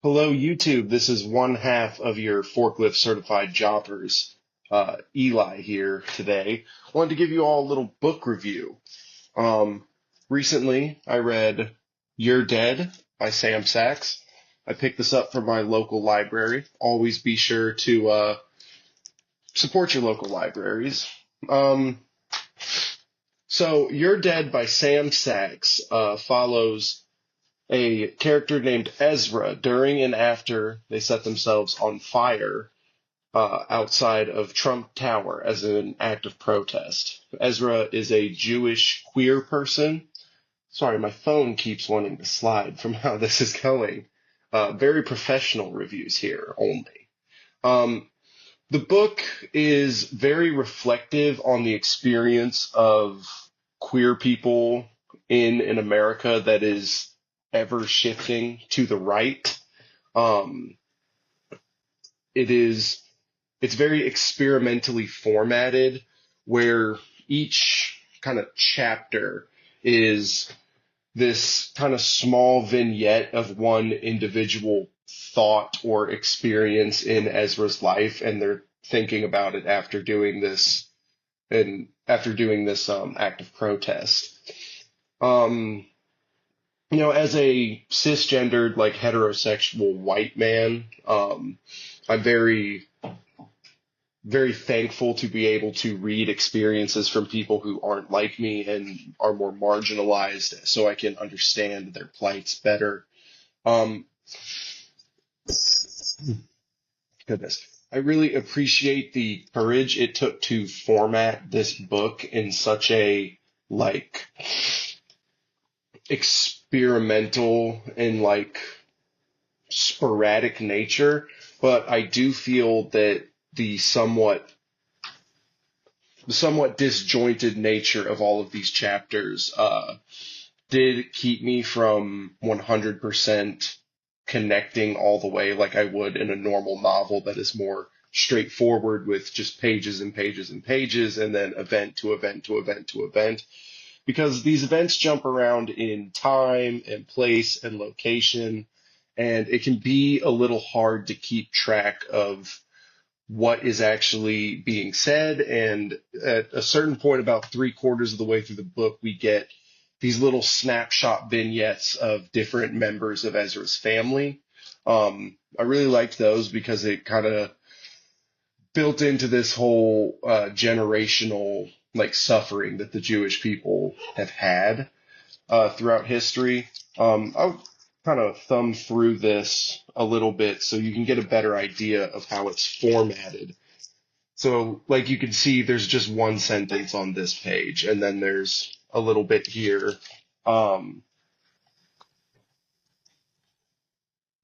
Hello, YouTube. This is one half of your forklift certified jobbers. Eli here today. Wanted to give you all a little book review. Um, Recently, I read You're Dead by Sam Sax. I picked this up from my local library. Always be sure to support your local libraries. Um, so, You're Dead by Sam Sax follows a character named Ezra during and after they set themselves on fire outside of Trump Tower as an act of protest. Ezra is a Jewish queer person. Sorry, my phone keeps wanting to slide from how this is going. Very professional reviews here only. Um, the book is very reflective on the experience of queer people in an America that is ever shifting to the right. Um, it is it's very experimentally formatted where each kind of chapter is this kind of small vignette of one individual thought or experience in Ezra's life, and they're thinking about it after doing this act of protest. Um, as a cisgendered, like heterosexual white man, I'm very thankful to be able to read experiences from people who aren't like me and are more marginalized so I can understand their plights better. Um, Goodness. I really appreciate the courage it took to format this book in such a like experimental and like sporadic nature, but I do feel that the somewhat disjointed nature of all of these chapters did keep me from 100% connecting all the way like I would in a normal novel that is more straightforward with just pages and pages and pages and then event to event to event to event. Because these events jump around in time and place and location, and it can be a little hard to keep track of what is actually being said. And at a certain point, about three-quarters of the way through the book, we get these little snapshot vignettes of different members of Ezra's family. I really liked those because it kind of built into this whole generational like suffering that the Jewish people have had throughout history. I'll kind of thumb through this a little bit so you can get a better idea of how it's formatted. So, like you can see, there's just one sentence on this page, and then there's a little bit here. Um,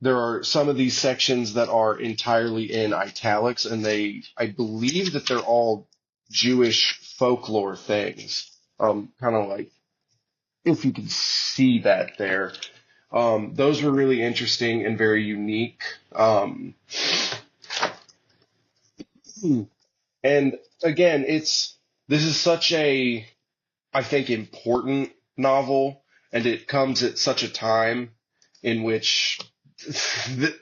there are some of these sections that are entirely in italics, and I believe that they're all Jewish folklore things. Kind of like, if you can see that there. Those were really interesting and very unique. And again, this is such a, I think, important novel, and it comes at such a time in which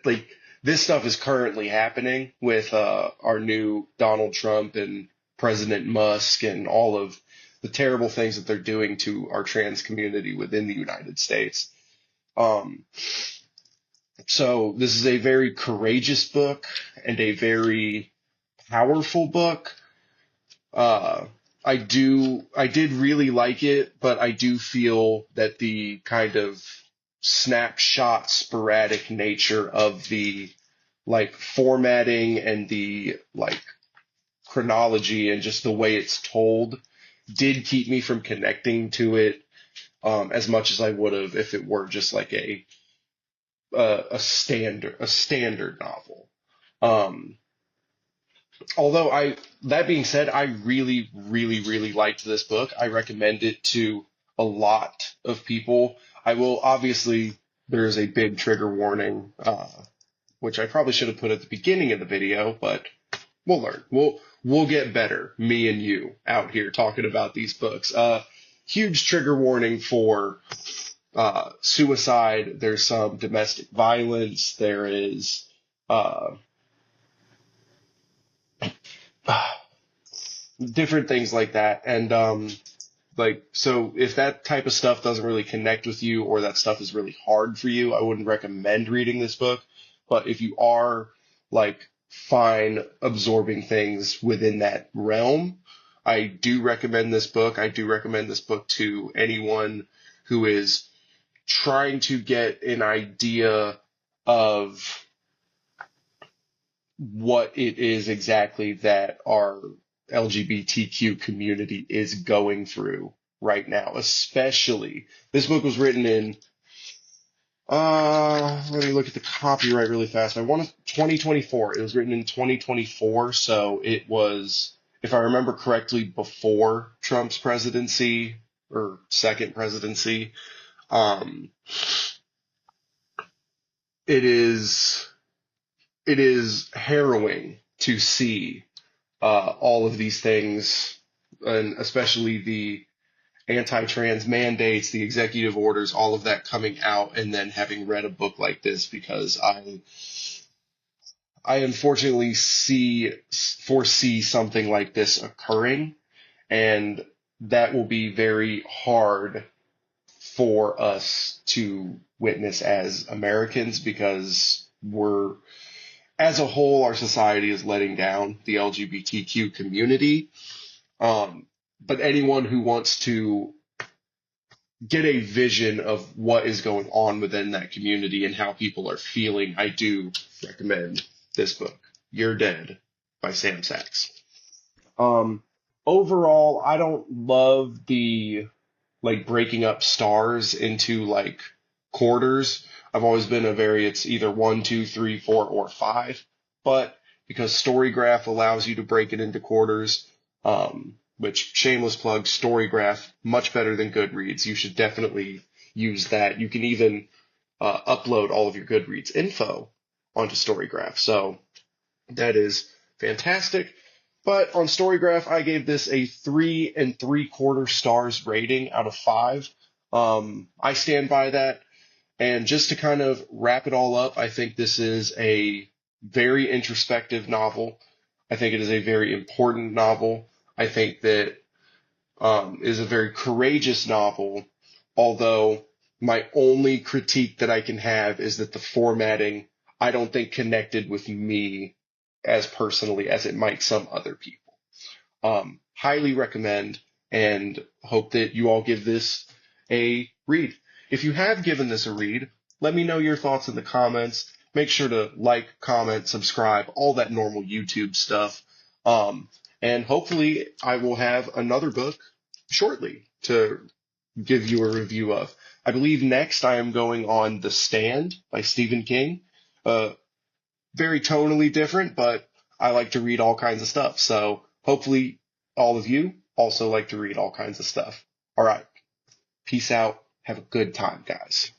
like this stuff is currently happening with our new Donald Trump and President Musk and all of the terrible things that they're doing to our trans community within the United States. Um, so this is a very courageous book and a very powerful book. Uh, I did really like it, but I do feel that the kind of snapshot, sporadic nature of the like formatting and the like chronology and just the way it's told did keep me from connecting to it as much as I would have if it were just like a standard novel. Um, Although that being said, I really, really, really liked this book. I recommend it to a lot of people. I will obviously, there is a big trigger warning, which I probably should have put at the beginning of the video, but we'll learn. We'll get better, me and you out here talking about these books. Huge trigger warning for suicide, there's some domestic violence, there is uh, different things like that. And like, so if that type of stuff doesn't really connect with you or that stuff is really hard for you, I wouldn't recommend reading this book. But if you are like fine absorbing things within that realm, I do recommend this book. I do recommend this book to anyone who is trying to get an idea of what it is exactly that our LGBTQ community is going through right now, especially this book was written in let me look at the copyright really fast. I want to 2024. It was written in 2024, so it was, if I remember correctly, before Trump's presidency or second presidency. Um, it is it is harrowing to see all of these things, and especially the anti-trans mandates, the executive orders, all of that coming out, and then having read a book like this, because I unfortunately foresee something like this occurring, and that will be very hard for us to witness as Americans, because as a whole, our society is letting down the LGBTQ community. Um, but anyone who wants to get a vision of what is going on within that community and how people are feeling, I do recommend this book, You're Dead by Sam Sax. Um, Overall, I don't love the like breaking up stars into like quarters. I've always been it's either one, two, three, four, or five. But because Storygraph allows you to break it into quarters, which shameless plug, Storygraph, much better than Goodreads. You should definitely use that. You can even upload all of your Goodreads info onto Storygraph. So that is fantastic. But on Storygraph, I gave this a 3 3/4 stars rating out of 5. I stand by that. And just to kind of wrap it all up, I think this is a very introspective novel. I think it is a very important novel. I think that is a very courageous novel, although my only critique that I can have is that the formatting, I don't think connected with me as personally as it might some other people. Highly recommend, and hope that you all give this a read. If you have given this a read, let me know your thoughts in the comments. Make sure to like, comment, subscribe, all that normal YouTube stuff. And hopefully I will have another book shortly to give you a review of. I believe next I am going on The Stand by Stephen King. Very tonally different, but I like to read all kinds of stuff. So hopefully all of you also like to read all kinds of stuff. All right. Peace out. Have a good time, guys.